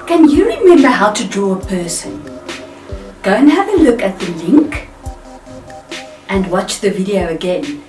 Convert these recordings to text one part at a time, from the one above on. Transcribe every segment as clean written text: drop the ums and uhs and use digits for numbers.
Can you remember how to draw a person? Go and have a look at the link and watch the video again.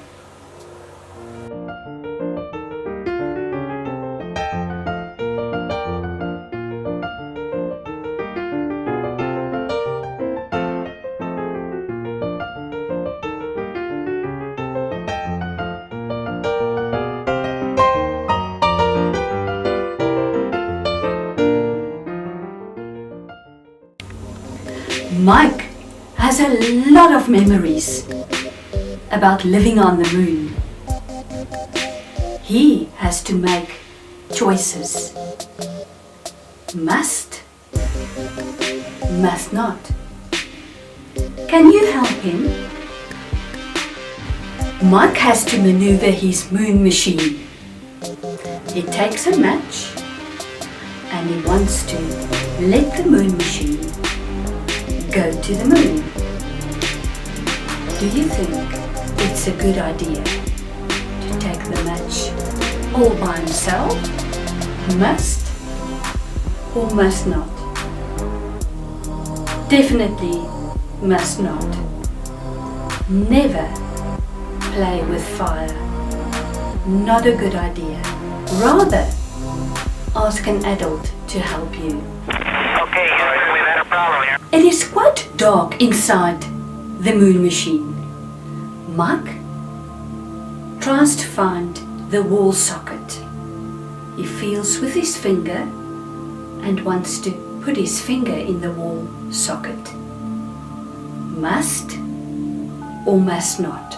Mike has a lot of memories about living on the moon. He has to make choices. Must not. Can you help him? Mike has to maneuver his moon machine. He takes a match and he wants to let the moon machine go to the moon. Do you think it's a good idea to take the match all by himself? Must or must not? Definitely must not. Never play with fire. Not a good idea. Rather, ask an adult to help you. Okay, we've had a problem here. It is quite dark inside the moon machine. Mike tries to find the wall socket. He feels with his finger and wants to put his finger in the wall socket. Must or must not?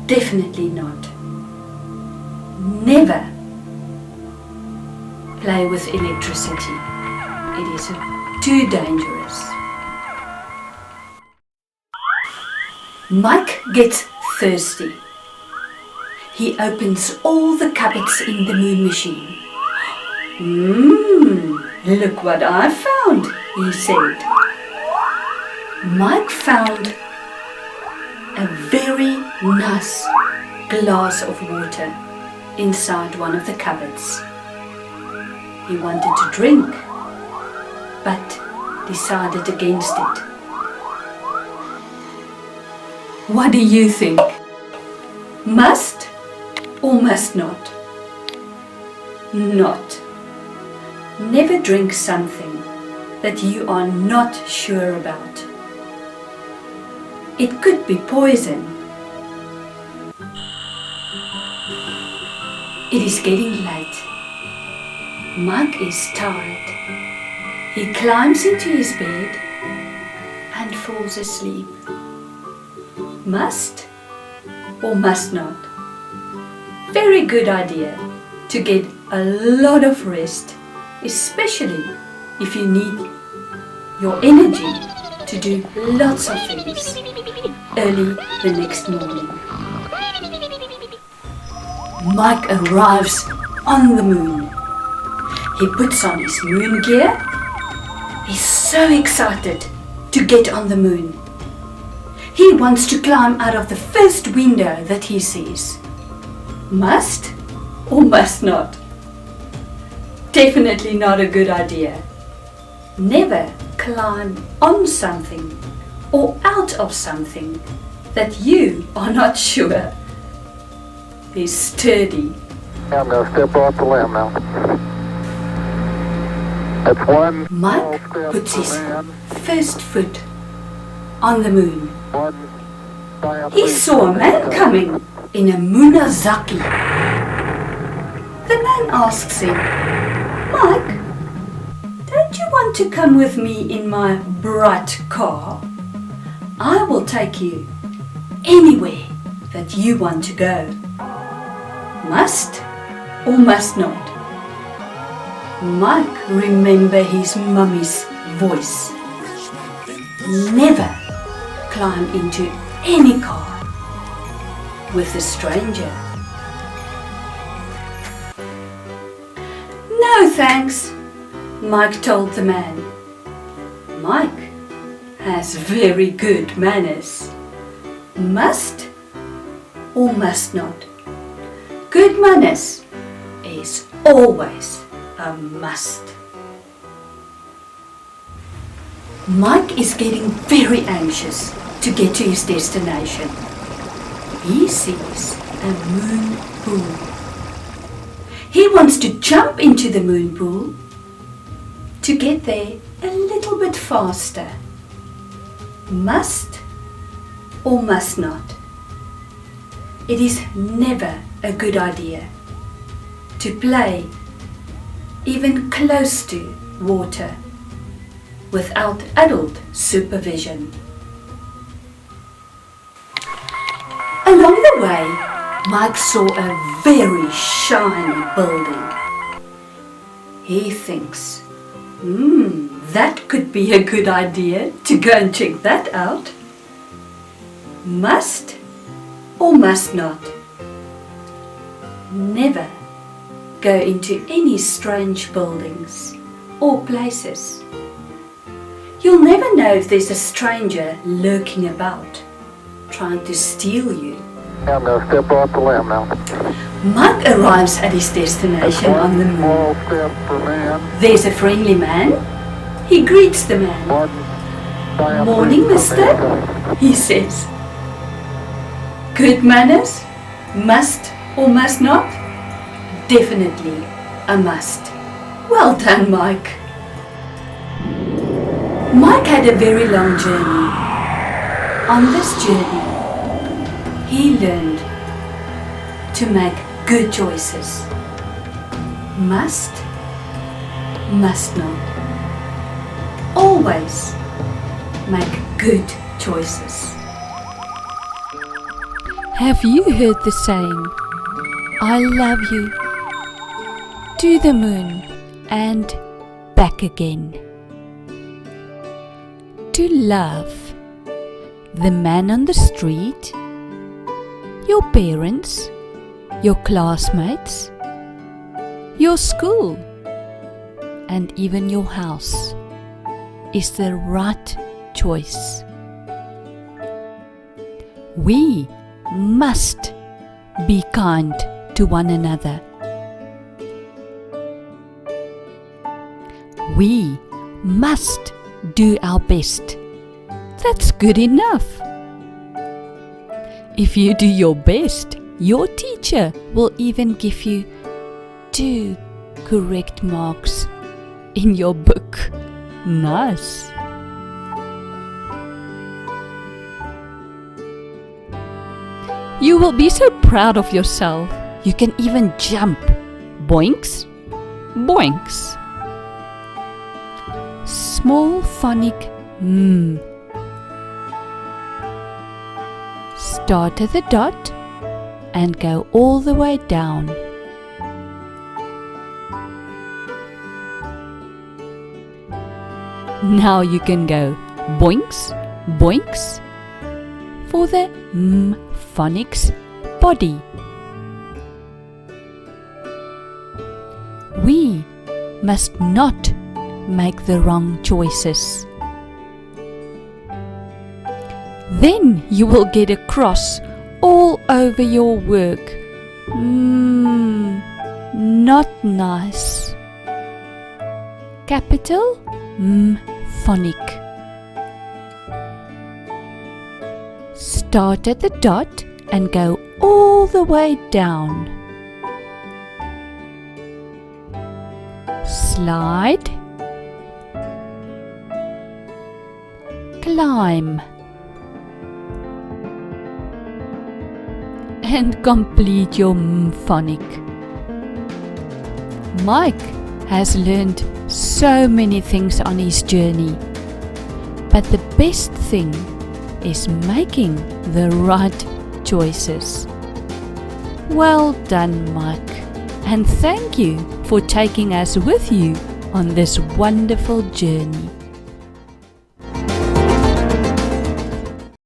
Definitely not. Never play with electricity. It is too dangerous. Mike gets thirsty. He opens all the cupboards in the moon machine. Look what I found, he said. Mike found a very nice glass of water inside one of the cupboards. He wanted to drink, but decided against it. What do you think? Must or must not? Not. Never drink something that you are not sure about. It could be poison. It is getting late. Mike is tired. He climbs into his bed and falls asleep. Must or must not? Very good idea to get a lot of rest, especially if you need your energy to do lots of things early the next morning. Mike arrives on the moon. He puts on his moon gear. He's so excited to get on the moon. He wants to climb out of the first window that he sees. Must or must not? Definitely not a good idea. Never climb on something or out of something that you are not sure is sturdy. I'm going to step off the limb now. That's one. Mike puts his first foot on the moon. He saw a man coming in a Munazaki. The man asks him, Mike, don't you want to come with me in my bright car? I will take you anywhere that you want to go. Must or must not? Mike remember his mummy's voice. Never climb into any car with a stranger. No thanks, Mike told the man. Mike has very good manners. Must or must not? Good manners is always a must. Mike is getting very anxious to get to his destination. He sees a moon pool. He wants to jump into the moon pool to get there a little bit faster. Must or must not? It is never a good idea to play even close to water without adult supervision. Along the way, Mike saw a very shiny building. He thinks, that could be a good idea to go and check that out. Must or must not? Never go into any strange buildings or places. You'll never know if there's a stranger lurking about, trying to steal you. I'm going to step off the limb now. Mike arrives at his destination on the moon. Small step for man. There's a friendly man. He greets the man. Morning, mister, he says. Good manners? Must or must not? Definitely a must. Well done, Mike. Mike had a very long journey. On this journey, he learned to make good choices. Must not. Always make good choices. Have you heard the saying, I love you, to the moon and back again? To love the man on the street, your parents, your classmates, your school, and even your house is the right choice. We must be kind to one another. We must do our best. That's good enough. If you do your best, your teacher will even give you 2 correct marks in your book. Nice. You will be so proud of yourself. You can even jump. Boinks, boinks. Small phonic m. Start at the dot and go all the way down. Now you can go boinks, boinks for the m-phonics body. We must not make the wrong choices. Then you will get a cross all over your work. Not nice. Capital m-phonic. Start at the dot and go all the way down. Slide. Climb. And complete your m-phonic. Mike has learned so many things on his journey, but the best thing is making the right choices. Well done, Mike, and thank you for taking us with you on this wonderful journey.